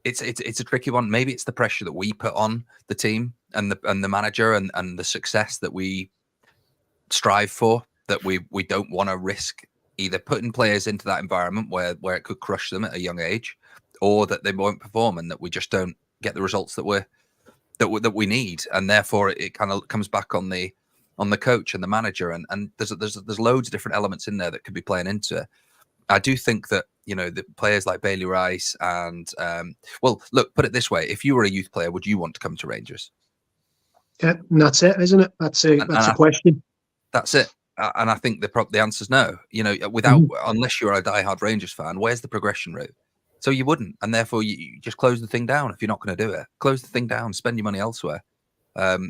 it's a tricky one. Maybe it's the pressure that we put on the team and the manager and the success that we strive for, that we don't want to risk either putting players into that environment where it could crush them at a young age, or that they won't perform and that we just don't get the results that we need, and therefore it kind of comes back on the coach and the manager, and there's loads of different elements in there that could be playing into it. I do think that, you know, the players like Bailey Rice and well, look, put it this way: if you were a youth player, would you want to come to Rangers? Yeah, and that's it, isn't it? That's a question. That's it. And I think the answer is no. You know, unless you're a diehard Rangers fan, where's the progression route? So you wouldn't, and therefore you just close the thing down if you're not going to do it. Close the thing down, spend your money elsewhere.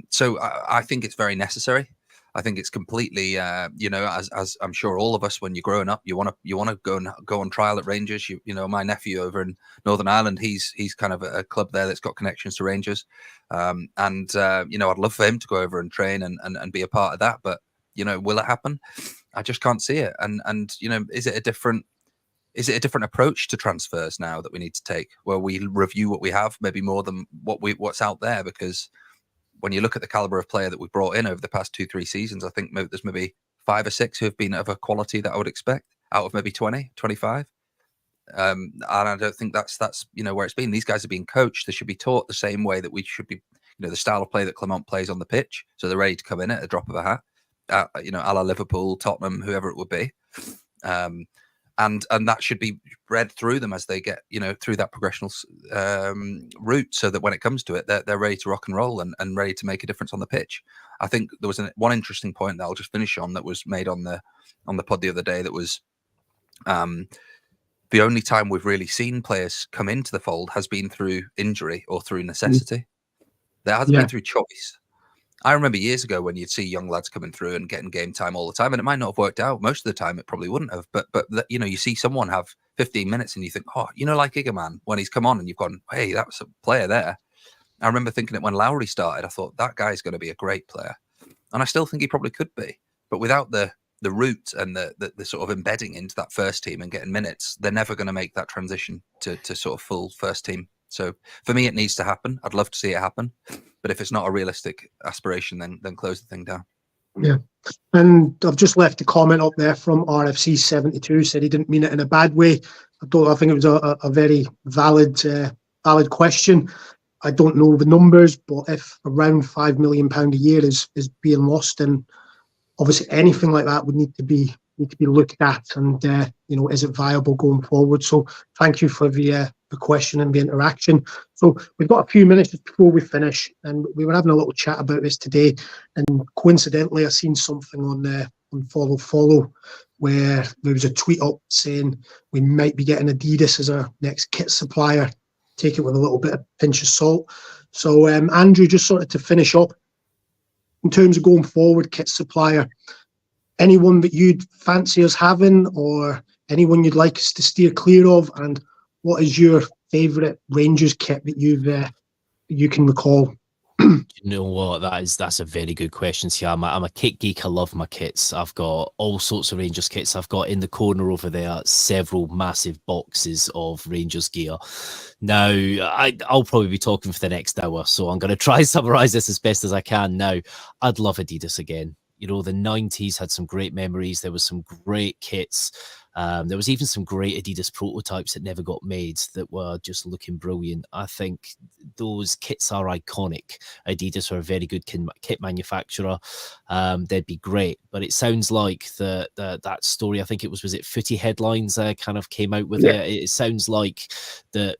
So I think it's very necessary. I think it's completely, you know, as I'm sure all of us, when you're growing up, you want to go on trial at Rangers. You know, my nephew over in Northern Ireland, he's kind of a club there that's got connections to Rangers, and you know, I'd love for him to go over and train and be a part of that. But you know, will it happen? I just can't see it. And you know, is it a different approach to transfers now that we need to take, where we review what we have maybe more than what's out there? Because when you look at the caliber of player that we brought in over the past 2-3 seasons, I think there's maybe 5 or 6 who have been of a quality that I would expect out of maybe 20, 25. And I don't think that's you know where it's been. These guys are being coached. They should be taught the same way that we should be. You know, the style of play that Clement plays on the pitch, so they're ready to come in at a drop of a hat. You know, a la Liverpool, Tottenham, whoever it would be. And that should be bred through them as they get, you know, through that progressional route, so that when it comes to it, they're ready to rock and roll and ready to make a difference on the pitch. I think there was one interesting point that I'll just finish on that was made on the pod the other day. That was the only time we've really seen players come into the fold has been through injury or through necessity. There hasn't been through choice. I remember years ago when you'd see young lads coming through and getting game time all the time, and it might not have worked out. Most of the time, it probably wouldn't have. But you know, you see someone have 15 minutes and you think, oh, you know, like Igerman, when he's come on and you've gone, hey, that was a player there. I remember thinking it when Lowry started. I thought that guy's going to be a great player, and I still think he probably could be. But without the root and the sort of embedding into that first team and getting minutes, they're never going to make that transition to sort of full first team. So for me, it needs to happen. I'd love to see it happen. But if it's not a realistic aspiration, then close the thing down. Yeah. And I've just left a comment up there from RFC72, said he didn't mean it in a bad way. I think it was a very valid question. I don't know the numbers, but if around £5 million a year is being lost, then obviously anything like that would need to be looked at, and you know, is it viable going forward? So thank you for the question and the interaction. So we've got a few minutes just before we finish, and we were having a little chat about this today, and coincidentally I seen something on Follow where there was a tweet up saying we might be getting Adidas as our next kit supplier. Take it with a little bit of pinch of salt. So Andrew, just sort of to finish up, in terms of going forward, kit supplier, anyone that you'd fancy us having, or anyone you'd like us to steer clear of? And what is your favourite Rangers kit that you can recall? You know what? That's a very good question. See, I'm a kit geek. I love my kits. I've got all sorts of Rangers kits. I've got in the corner over there several massive boxes of Rangers gear. Now, I'll probably be talking for the next hour, so I'm going to try and summarise this as best as I can. Now, I'd love Adidas again. You know, the 90s had some great memories. There was some great kits. There was even some great Adidas prototypes that never got made that were just looking brilliant. I think those kits are iconic. Adidas are a very good kit manufacturer. They'd be great. But it sounds like that story, I think was it Footy Headlines kind of came out with it. It sounds like that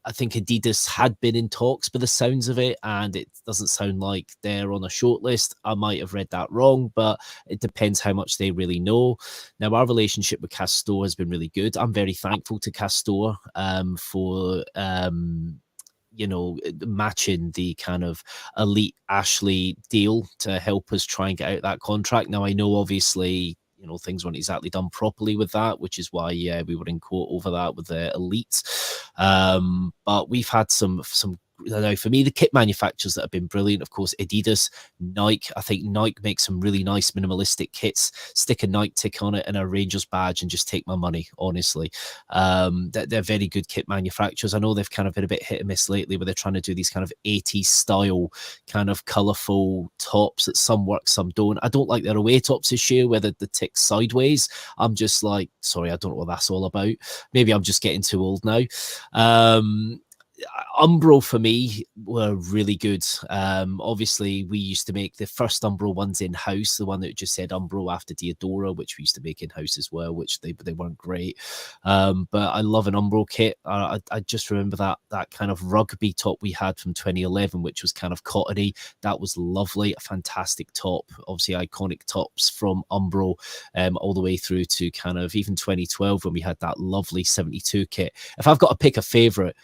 I think Adidas had been in talks by the sounds of it, and it doesn't sound like they're on a shortlist. I might have read that wrong, but it depends how much they really know. Now, our relationship with Castore has been really good. I'm very thankful to Castore for matching the kind of elite Ashley deal to help us try and get out that contract. Now, I know obviously things weren't exactly done properly with that, which is why we were in court over that with the elite. But we've had some now, for me, the kit manufacturers that have been brilliant, of course, Adidas, Nike. I think Nike makes some really nice minimalistic kits. Stick a Nike tick on it and a Rangers badge and just take my money, honestly. They're very good kit manufacturers. I know they've kind of been a bit hit and miss lately where they're trying to do these kind of 80s style, kind of colourful tops that some work, some don't. I don't like their away tops this year where the tick's sideways. I'm just like, sorry, I don't know what that's all about. Maybe I'm just getting too old now. Umbro for me were really good. Obviously, we used to make the first Umbro ones in house, the one that just said Umbro after Diodora, which we used to make in house as well, which they weren't great. But I love an Umbro kit. I just remember that kind of rugby top we had from 2011, which was kind of cottony. That was lovely, a fantastic top. Obviously, iconic tops from Umbro, all the way through to kind of even 2012 when we had that lovely 72 kit. If I've got to pick a favorite,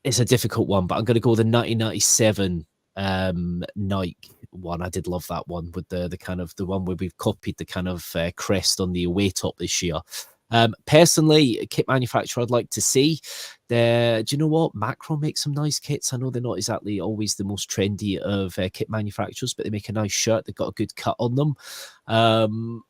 it's a difficult one, but I'm going to go with the 1997 Nike one. I did love that one with the kind of the one where we've copied the kind of crest on the away top this year. Personally, a kit manufacturer I'd like to see. Do you know what? Macron makes some nice kits. I know they're not exactly always the most trendy of kit manufacturers, but they make a nice shirt. They've got a good cut on them.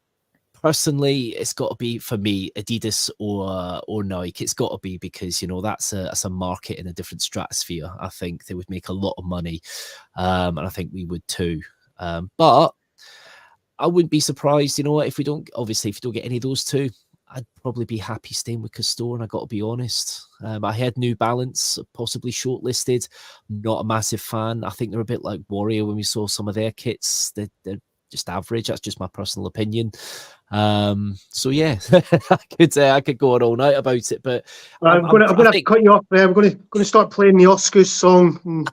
Personally, it's got to be for me Adidas or Nike. It's got to be because that's a market in a different stratosphere. I think they would make a lot of money, and I think we would too. But I wouldn't be surprised. If we don't get any of those two, I'd probably be happy staying with Castore. And I got to be honest, I had New Balance possibly shortlisted. Not a massive fan. I think they're a bit like Warrior when we saw some of their kits. They're just average. That's just my personal opinion. So yeah, I could go on all night about it, but I'm going to have to cut you off there. We're going to start playing the Oscars song, and,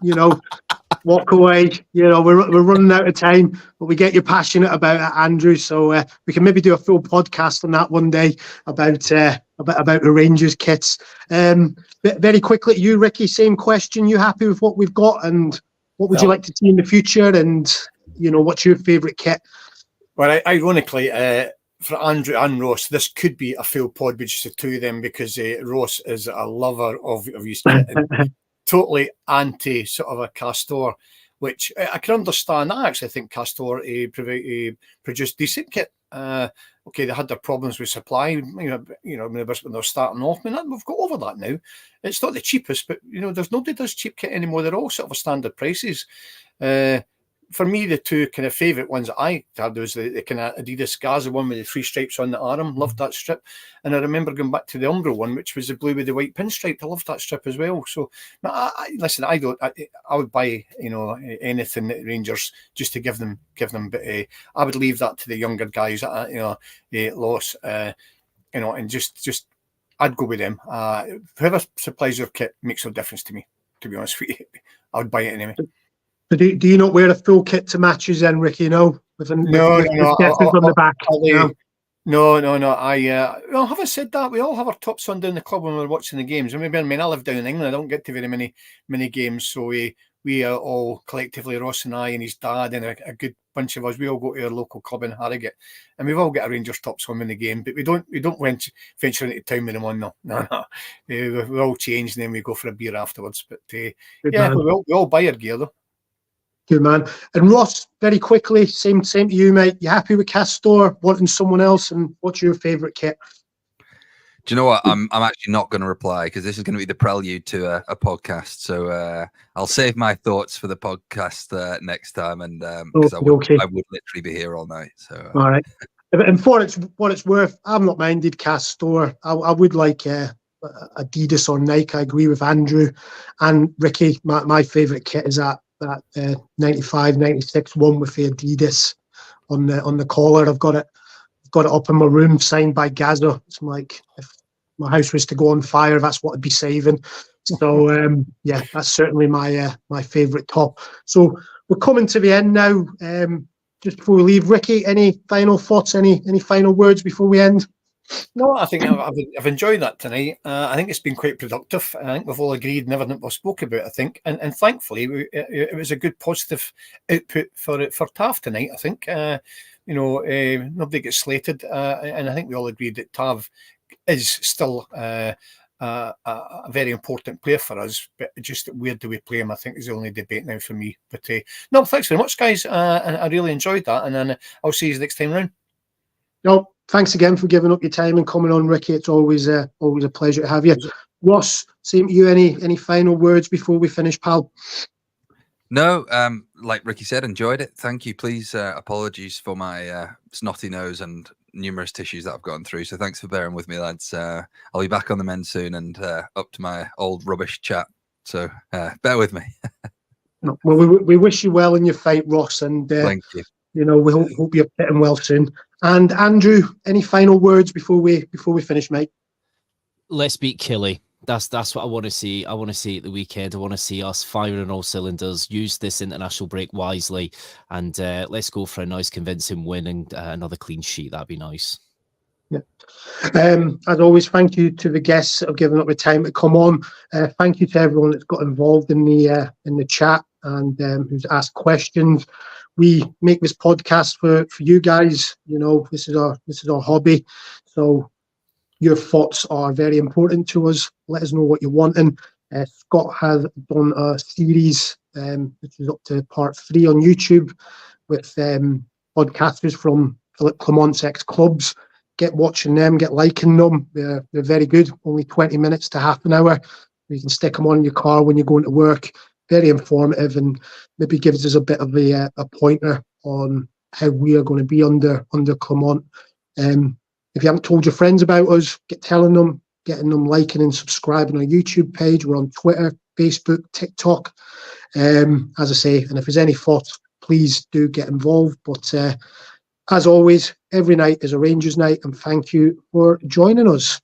walk away. We're running out of time, but we get you passionate about it, Andrew. So we can maybe do a full podcast on that one day about the Rangers kits. Very quickly, you, Ricky, same question. You happy with what we've got, and what would you like to see in the future? And what's your favourite kit? Well, ironically, for Andrew and Ross, this could be a full pod with just the two of them because Ross is a lover of his kit and totally anti sort of a Castore, which I can understand. I actually think Castore produced decent kit. Okay, they had their problems with supply, when they were starting off. I mean, we've got over that now. It's not the cheapest, but there's nobody does cheap kit anymore. They're all sort of standard prices. For me, the two kind of favourite ones that I had was the kind of Adidas Gaza one with the 3 stripes on the arm. Loved that strip. And I remember going back to the Umbro one, which was the blue with the white pinstripe. I loved that strip as well. So, listen, I would buy, anything at Rangers just to give them. But I would leave that to the younger guys, Loss, and just I'd go with them. Whoever supplies your kit makes no difference to me, to be honest with you. I would buy it anyway. So do you not wear a full kit to matches then, Ricky? No, with on the back. No. Having said that, we all have our tops on down the club when we're watching the games. I mean, I live down in England. I don't get to very many games, so we are all collectively, Ross and I and his dad and a good bunch of us. We all go to our local club in Harrogate, and we've all got our Rangers tops on in the game. But we don't venture into town with them on. No. We all change and then we go for a beer afterwards. But we all buy our gear though. Good man. And Ross, very quickly, same to you, mate. You happy with Castore? Wanting someone else? And what's your favourite kit? Do you know what? I'm actually not going to reply because this is going to be the prelude to a podcast. So I'll save my thoughts for the podcast next time, and because I would literally be here all night. So all right. And for what it's worth, I'm not minded Castore. I would like Adidas or Nike. I agree with Andrew and Ricky. My favourite kit is that 95, 96 one with the Adidas on the collar. I've got it up in my room, signed by Gaza. It's like, my house was to go on fire, that's what I'd be saving. So yeah, that's certainly my my favourite top. So we're coming to the end now. Just before we leave, Ricky, any final thoughts? Any final words before we end? No, I think I've enjoyed that tonight. I think it's been quite productive. I think we've all agreed on everything we've spoke about. I think, and thankfully, it was a good positive output for Tav tonight. I think, nobody gets slated, and I think we all agreed that Tav is still a very important player for us. But just where do we play him? I think is the only debate now for me. But no, thanks very much, guys. And I really enjoyed that. And then I'll see you next time round. No, thanks again for giving up your time and coming on, Ricky. It's always a pleasure to have you. Ross, same to you. Any final words before we finish, pal? No, like Ricky said, enjoyed it. Thank you. Please, apologies for my snotty nose and numerous tissues that I've gone through. So thanks for bearing with me, lads. I'll be back on the men soon and up to my old rubbish chat. So bear with me. No, well, we wish you well in your fight, Ross, and Thank you. We hope you're getting well soon. And Andrew, any final words before we finish, mate? Let's beat Killy. That's what I want to see. I want to see at the weekend. I want to see us firing all cylinders, use this international break wisely, and let's go for a nice convincing win and another clean sheet. That'd be nice. Yeah. As always, thank you to the guests that have given up the time to come on. Thank you to everyone that's got involved in the chat and who's asked questions. We make this podcast for you guys. This is our hobby. So your thoughts are very important to us. Let us know what you're wanting. Scott has done a series, which is up to part 3 on YouTube with podcasters from Philip Clement's ex-clubs. Get watching them, get liking them. They're very good. Only 20 minutes to half an hour. You can stick them on in your car when you're going to work. Very informative and maybe gives us a bit of a pointer on how we are going to be under Clement. If you haven't told your friends about us, get telling them, getting them liking and subscribing our YouTube page. We're on Twitter, Facebook, TikTok. As I say, and if there's any thoughts, please do get involved. But as always, every night is a Rangers night, and thank you for joining us.